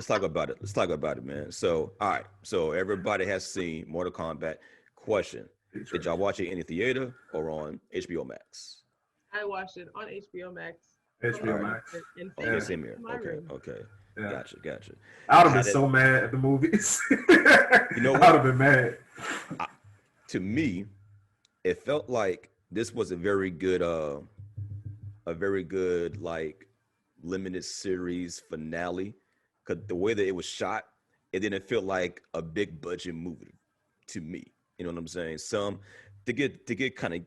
let's talk about it. Let's talk about it, man. So, all right. So everybody has seen Mortal Kombat. Question: did y'all watch it in the theater or on HBO Max? I watched it on HBO Max from All the HBO right. Max. in Okay, Yeah, theaters same here. in my Okay, room. okay. yeah. Gotcha. I would have been How did so mad at the movies. you know I would what? have been mad. I, to me, it felt like this was a very good like limited series finale. Cause the way that it was shot, it didn't feel like a big budget movie to me. You know what I'm saying? Some to get kind of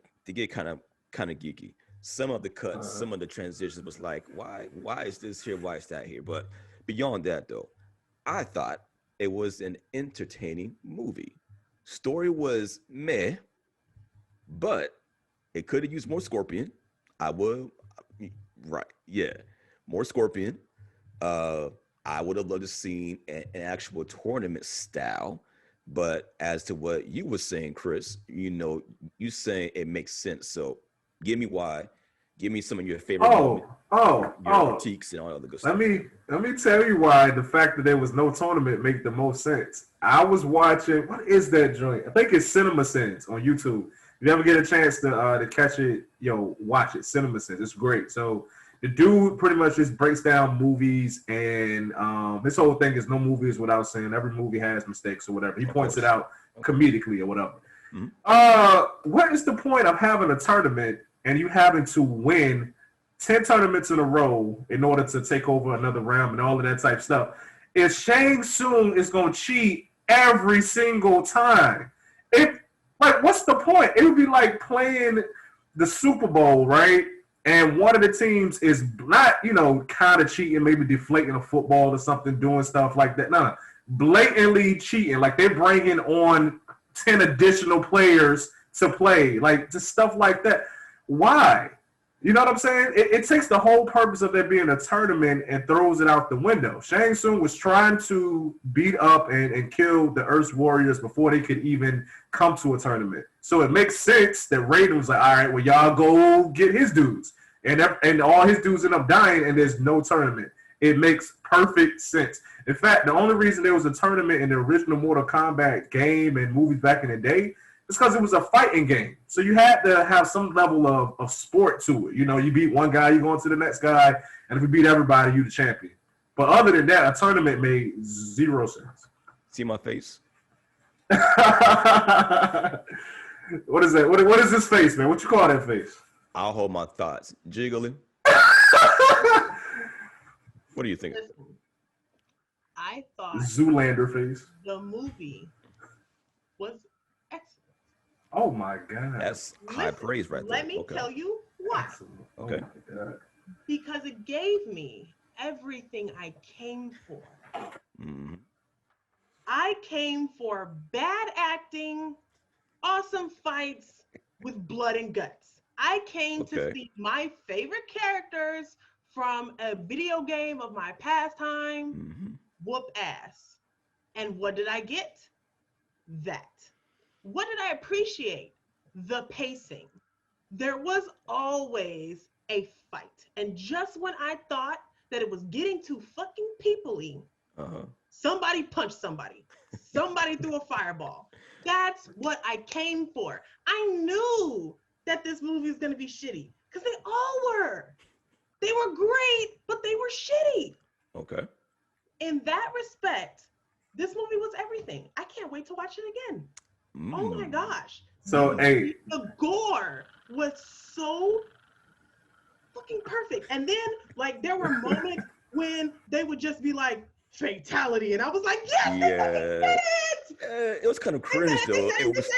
geeky. Some of the cuts, Uh, some of the transitions was like, why is this here? Why is that here? But beyond that though, I thought it was an entertaining movie. Story was meh, but it could have used more Scorpion. I would, right? Yeah, more Scorpion. Uh, I would have loved to seen an actual tournament style. But as to what you were saying, Chris, you saying it makes sense. So give me why. Give me some of your favorite oh, moments, oh, your oh. critiques, and all the other good Let stuff. me let me tell you why the fact that there was no tournament make the most sense. I was watching what is that joint? I think it's Cinema Sins on YouTube. If you ever get a chance to catch it, watch it. Cinema Sins. It's great. So the dude pretty much just breaks down movies, and his whole thing is no movie is without sin. Every movie has mistakes or whatever. He Of points it course. out Okay. comedically or whatever. Mhm. What is the point of having a tournament and you having to win 10 tournaments in a row in order to take over another round and all of that type of stuff? If Shang Tsung is going to cheat every single time, it like what's the point? It would be like playing the Super Bowl, right? And one of the teams is not, kind of cheating, maybe deflating a football or something, doing stuff like that. No, blatantly cheating. Like they're bringing on 10 additional players to play, like just stuff like that. Why? You know what I'm saying? It takes the whole purpose of there being a tournament and throws it out the window. Shang Tsung was trying to beat up and kill the Earth's warriors before they could even come to a tournament. So it makes sense that Raiden was like, all right, well, y'all go get his dudes. And all his dudes end up dying, and there's no tournament. It makes perfect sense. In fact, the only reason there was a tournament in the original Mortal Kombat game and movies back in the day is because it was a fighting game. So you had to have some level of sport to it. You beat one guy, you go on to the next guy, and if you beat everybody, you the champion. But other than that, a tournament made zero sense. See my face? What is that? What is this face, man? What you call that face? I'll hold my thoughts. Jiggly, what do you think? Listen, I thought Zoolander face. the movie was excellent. Oh my god. That's high Listen, praise right there. let me Okay. tell you why. Excellent. Okay. Oh my god. Because it gave me everything I came for. Mhm. I came for bad acting, awesome fights with blood and guts. I came to Okay. see my favorite characters from a video game of my pastime Mhm. whoop ass. And what did I get? That. What did I appreciate? The pacing. There was always a fight. And just when I thought that it was getting too fucking peoply, Uh-huh. somebody punched somebody. Somebody threw a fireball. That's what I came for. I knew that this movie was going to be shitty because they all were. They were great, but they were shitty. Okay. In that respect, this movie was everything. I can't wait to watch it again. Oh my Mm. gosh. So hey, The gore was so fucking perfect. And then, like, there were moments when they would just be like, fatality. And I was like, yes, they fucking Yeah. did it. It was kind of cringe though. It was.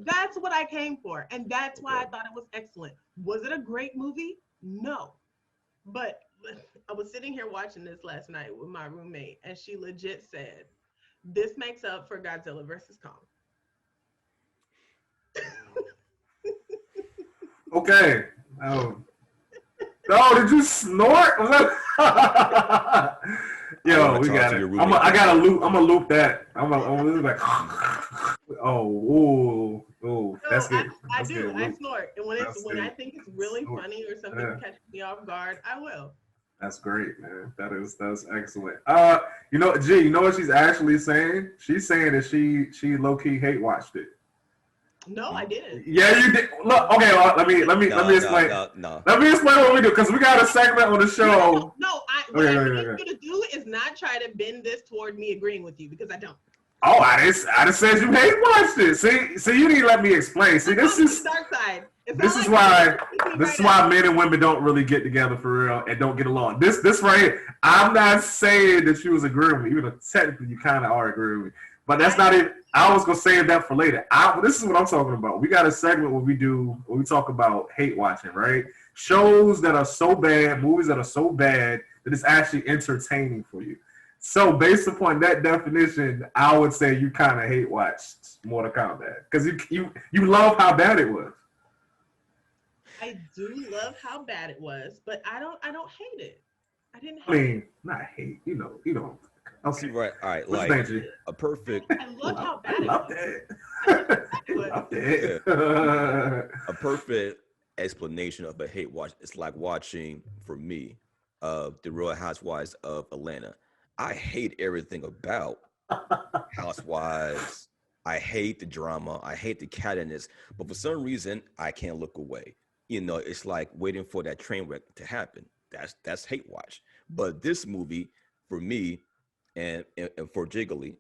That's what I came for. And that's why I Okay. thought it was excellent. Was it a great movie? No. But I was sitting here watching this last night with my roommate, and she legit said, this makes up for Godzilla versus Kong. okay. Oh, did you snort? Was that... I Yo, wanna we talk got to it. your I roommate. gotta loop. I'm gonna loop that. I'm gonna like. Oh, ooh, that's No, good. I That's do. good. I Loop. snort. And That's when I good. think it's really Snort. funny or something Yeah. catches me off guard, I will. That's great, man. That's excellent. You know what she's actually saying? She's saying that she low key hate watched it. No, I didn't. Yeah, you did. Look, okay. Well, let me explain. No. Let me explain what we do because we got a segment on the show. What I need you to do is not try to bend this toward me agreeing with you because I don't. Oh, I just said you hate watched it. See, you didn't let me explain. See, this is dark side. This is why men and women don't really get together for real and don't get along. This right here. I'm not saying that you was agreeing with me, even though technically you kind of are agreeing with me. But that's not it. I was gonna save that for later. This is what I'm talking about. We got a segment where we talk about hate watching, right? Shows that are so bad, movies that are so bad that it's actually entertaining for you. So based upon that definition, I would say you kind of hate watched Mortal Kombat because you love how bad it was. I do love how bad it was, but I don't hate it. I didn't hate I mean, not hate, you know. Okay. See, right, all right, What's like that, a perfect. I love how bad it love was. that. I love that. A perfect explanation of a hate watch. It's like watching, for me, the Real Housewives of Atlanta. I hate everything about Housewives. I hate the drama. I hate the cattiness. But for some reason, I can't look away. It's like waiting for that train wreck to happen. That's hate watch. But this movie, for me, and for Jiggly,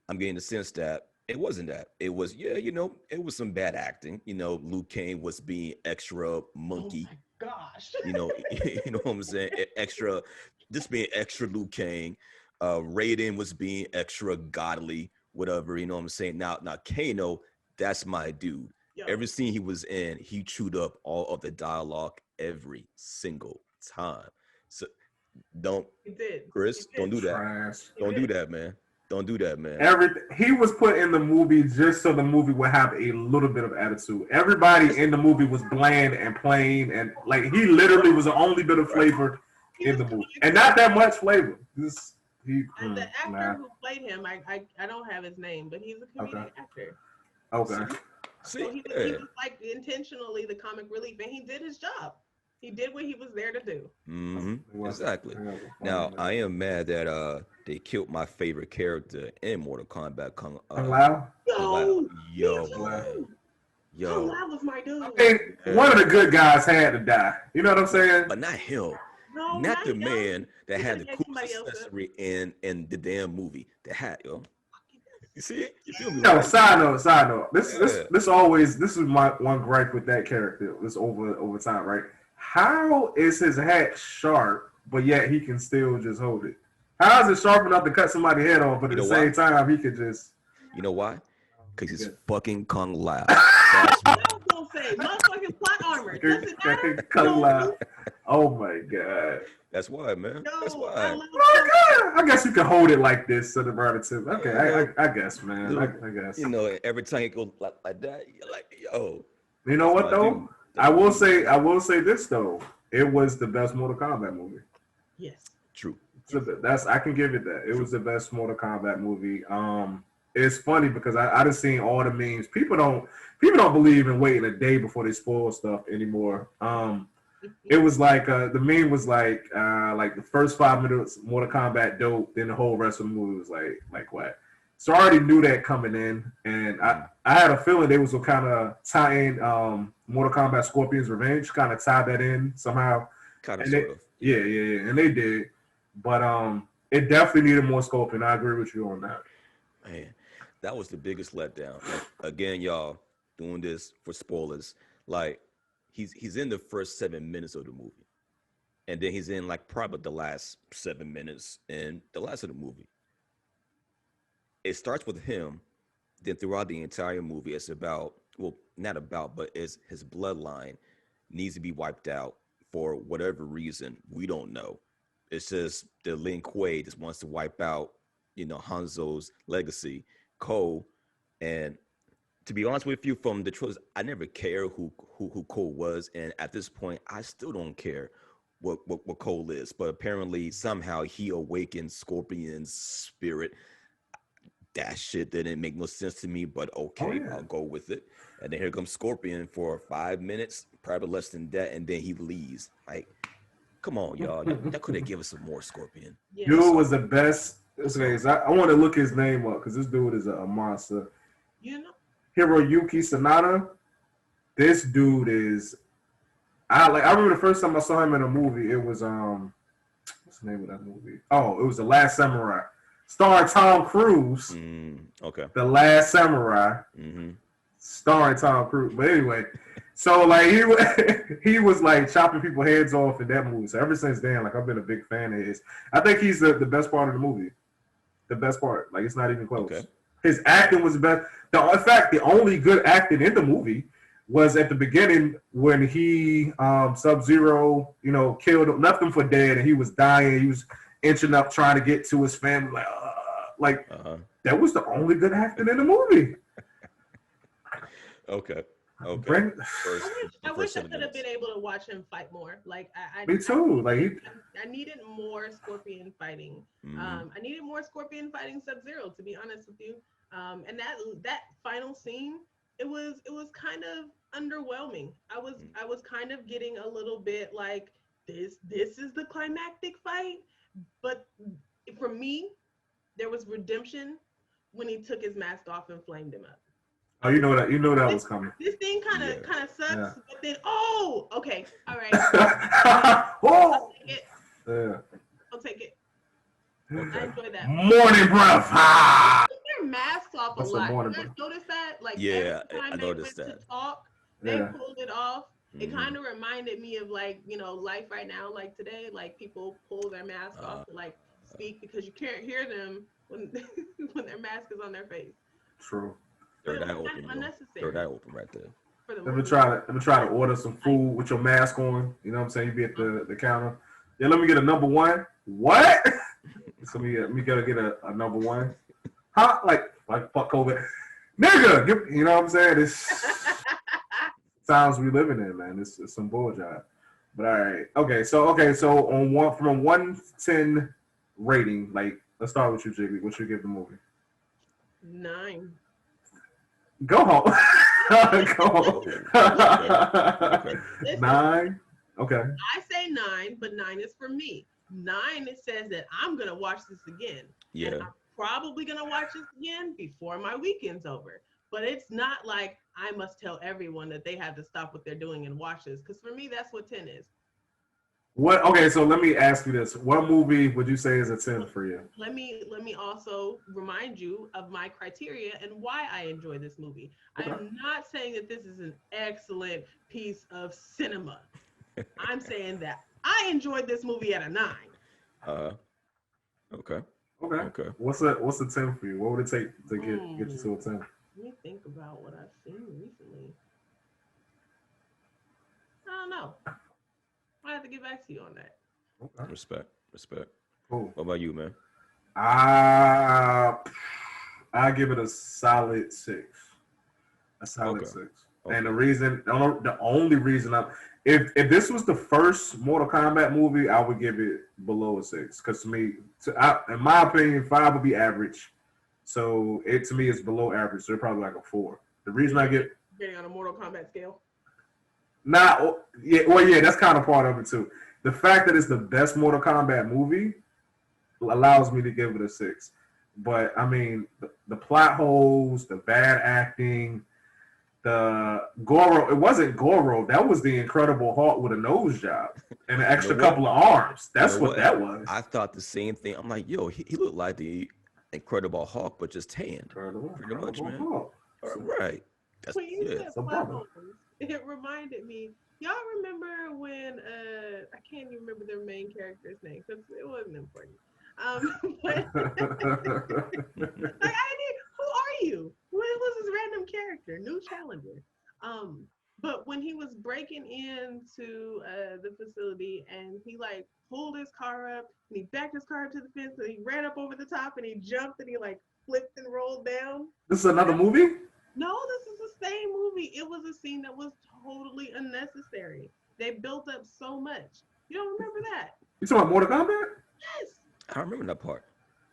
I'm getting the sense that it wasn't that. It was, it was some bad acting. Luke Kane was being extra monkey. Oh my gosh. You know what I'm saying? Just being extra Luke Kane. Raiden was being extra godly, whatever, you know what I'm saying? Now Kano, that's my dude. Yo. Every scene he was in, he chewed up all of the dialogue every single time. So Chris, don't do that. Trash. Don't do that, man. Don't do that, man. He was put in the movie just so the movie would have a little bit of attitude. Everybody in the movie was bland and plain, and like he literally was the only bit of flavor in the movie, and not that much flavor. And the actor who played him, I don't have his name, but he's a comedic actor. Okay. So he was like intentionally the comic relief, and he did his job. He did what he was there to do. Mm-hmm. Exactly. Now I am mad that they killed my favorite character in Mortal Kombat. Kung Lao. Yo. Kung Lao was my dude. One of the good guys had to die. You know what I'm saying? But not him. No, not the him. man that He had the had coolest accessory in the damn movie. The hat, yo. You see it? You feel me? No, side note. This is my one gripe with that character. This over time, right? How is his hat sharp, but yet he can still just hold it? How is it sharp enough to cut somebody's head off, but at the same time he could just? You know why? Because he's fucking Kung Lao. I was gonna say, motherfucking plot armor. Does it matter? Kung Lao. Oh my god. That's why, man. That's why. I guess you can hold it like this to the relative. Okay, I guess, man. Dude, I guess. Every time you go like that, you're like, yo. You know what though? I will say this though. It was the best Mortal Kombat movie. Yes. True. I can give it that. It was the best Mortal Kombat movie. It's funny because I just seen all the memes. People don't believe in waiting a day before they spoil stuff anymore. It was like the meme was like the first 5 minutes Mortal Kombat dope, then the whole rest of the movie was like what? So I already knew that coming in, and I had a feeling they was gonna kind of tie in Mortal Kombat Scorpion's Revenge, kind of tie that in somehow. Kind of, sort of. Yeah, and they did, but it definitely needed more Scorpion. I agree with you on that. Man, that was the biggest letdown. Like, again, y'all doing this for spoilers. Like he's in the first 7 minutes of the movie, and then he's in like probably the last 7 minutes in the last of the movie. It starts with him, then throughout the entire movie, it's about, well, not about, but it's his bloodline needs to be wiped out for whatever reason. We don't know. It's just the Lin Kuei just wants to wipe out, Hanzo's legacy, Cole. And to be honest with you, from the trailers, I never cared who Cole was. And at this point, I still don't care what Cole is. But apparently, somehow he awakened Scorpion's spirit. That shit didn't make no sense to me, but okay, I'll go with it. And then here comes Scorpion for 5 minutes, probably less than that, and then he leaves. Like, Come on, y'all. That could have given us some more Scorpion. Yeah. Dude was the best. I want to look his name up because this dude is a monster. You know. Hiroyuki Sanada. This dude is. I remember the first time I saw him in a movie. It was what's the name of that movie? Oh, it was The Last Samurai, starring Tom Cruise. Okay. The Last Samurai, starring Tom Cruise. But anyway, so like he was like chopping people's heads off in that movie. So ever since then, like I've been a big fan of his. I think he's the best part of the movie. The best part. Like it's not even close. Okay. His acting was the best. In fact, the only good acting in the movie was at the beginning when he Sub-Zero, left him for dead and he was dying. He was inching up trying to get to his family. That was the only good acting in the movie. Okay. I wish I could have been able to watch him fight more. Like me too. I needed more Scorpion fighting. I needed more Scorpion fighting Sub-Zero, to be honest with you. And that final scene, it was kind of underwhelming. I was kind of getting a little bit like this is the climactic fight, but for me, there was redemption when he took his mask off and flamed him up. Oh, you know that was coming. This thing kind of sucks, but then okay, all right. I'll take it. Yeah. I'll take it. Okay. I enjoy that. Morning breath. Their masks off a lot. You guys notice that? Like every time they went to talk, they pulled it off. It kind of reminded me of life right now, like today, like people pull their mask off to like speak because you can't hear them when when their mask is on their face. True. Third eye open right there. Let me try to order some food with your mask on. You know what I'm saying? You be at the counter. Yeah, let me get a number one. What? So let me get a number one. Huh? Like fuck COVID. Nigga, you know what I'm saying? This times we living in, man. It's some bull job. But all right. Okay, so on from a 1 to 10 rating, like let's start with you, Jiggly. What should you give the movie? 9. Go home. Go home. Listen, 9. Okay. I say 9, but 9 is for me. 9, it says that I'm gonna watch this again. Yeah. And I'm probably gonna watch this again before my weekend's over. But it's not like I must tell everyone that they have to stop what they're doing and watch this. Because for me, that's what 10 is. What? Okay, so let me ask you this: what movie would you say is a 10 for you? Let me also remind you of my criteria and why I enjoy this movie. Okay. I am not saying that this is an excellent piece of cinema. I'm saying that I enjoyed this movie at a 9. Okay. What's a 10 for you? What would it take to get you to a 10? Let me think about what I've seen recently. I don't know. I have to get back to you on that. Okay. Respect. Cool. What about you, man? I give it a solid 6. A solid 6. Okay. And the only reason if this was the first Mortal Kombat movie, I would give it below a 6. Because to me, in my opinion, 5 would be average. So to me, it's below average. So it's probably like a 4. The reason I get getting on a Mortal Kombat scale. That's kind of part of it too. The fact that it's the best Mortal Kombat movie allows me to give it a 6. But I mean, the plot holes, the bad acting, the Goro. It wasn't Goro. That was the Incredible Hulk with a nose job and an extra couple of arms. That's what that was. I thought the same thing. I'm like, yo, he looked like the Incredible Hulk, but just tanned. Pretty much, man. Hulk. Right. That's it reminded me. Y'all remember when I can't even remember their main character's name because it wasn't important. But like who are you? What was this random character? New challenger. But when he was breaking into the facility and he like pulled his car up and he backed his car up to the fence and he ran up over the top and he jumped and he like flipped and rolled down. This is another movie? No, this is the same movie. It was a scene that was totally unnecessary. They built up so much. You don't remember that? You talking about Mortal Kombat? Yes. I remember that part.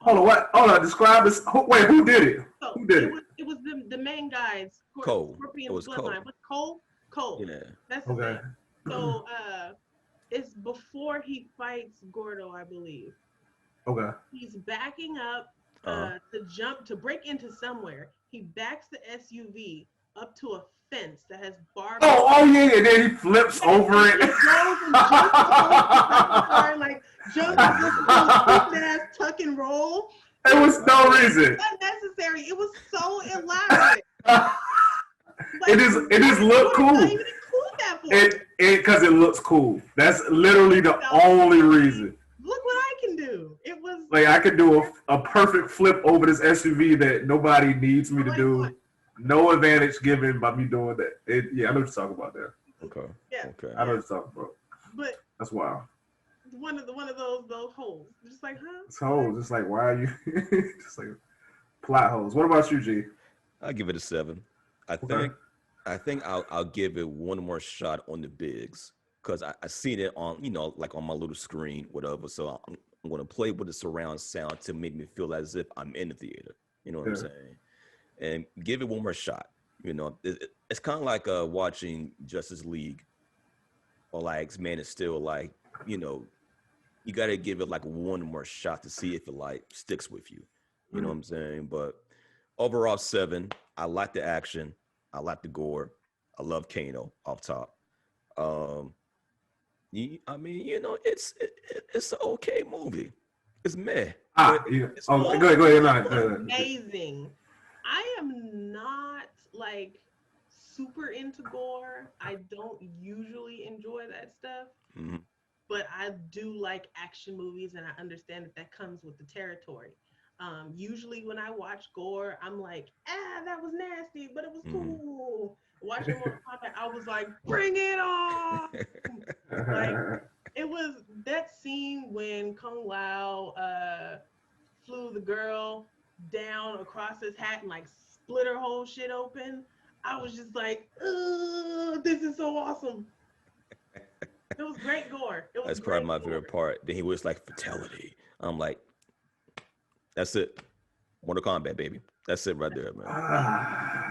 Hold on, what? Hold on, describe this. Wait, who did it? So who did it? It was the main guys. Cole. It was Bloodline. Cole. Cole? Yeah. That's his name. So It's before he fights Gordo, I believe. Okay. He's backing up Uh-huh. to jump to break into somewhere. He backs the SUV up to a fence that has barbed wire. Oh yeah, and then he flips Yes, over and it. he goes and jumps over the barbed wire, like jumps and does a little stupid ass tuck and roll. There was no It reason. was unnecessary. It was so elaborate. It is. It just look What did I cool. even include that for? It because it looks cool. That's literally the only reason. Look what I can do. It was Like I could do a perfect flip over this SUV that nobody needs me to like do. what? No advantage given by me doing that. Yeah, I know what you're talking about there. Okay. Yeah. Okay. I know what you're talking about. But That's wild. one of those holes. Just like, huh? It's holes. It's like why are you just like plot holes. What about you, G? I'll give it a 7. I Okay. think I'll give it one more shot on the bigs because I seen it on like on my little screen whatever. So I'm gonna play with the surround sound to make me feel as if I'm in the theater. You know what I'm Yeah. saying? And give it one more shot. It's kind of like watching Justice League or like Man of Steel. Like you got to give it like one more shot to see if it like sticks with you. You know what I'm saying? But overall 7. I like the action. I like the gore. I love Kano off top. Um, I mean, it's an okay movie. It's meh. But Yeah. it's Oh, fun. go ahead. It No, was go ahead. amazing. I am not like super into gore. I don't usually enjoy that stuff, Mhm. but I do like action movies, and I understand that comes with the territory. Usually, when I watch gore, I'm like, that was nasty, but it was Mhm. cool. Watching Mortal Kombat, I was like, bring it on! Like, it was that scene when Kung Lao flew the girl down across his hat and like split her whole shit open. I was just like, this is so awesome. It was great gore. It was That's probably great my gore. favorite part. Then he was like fatality. I'm like, that's it. Mortal Kombat, baby. That's it right there, man. Ah.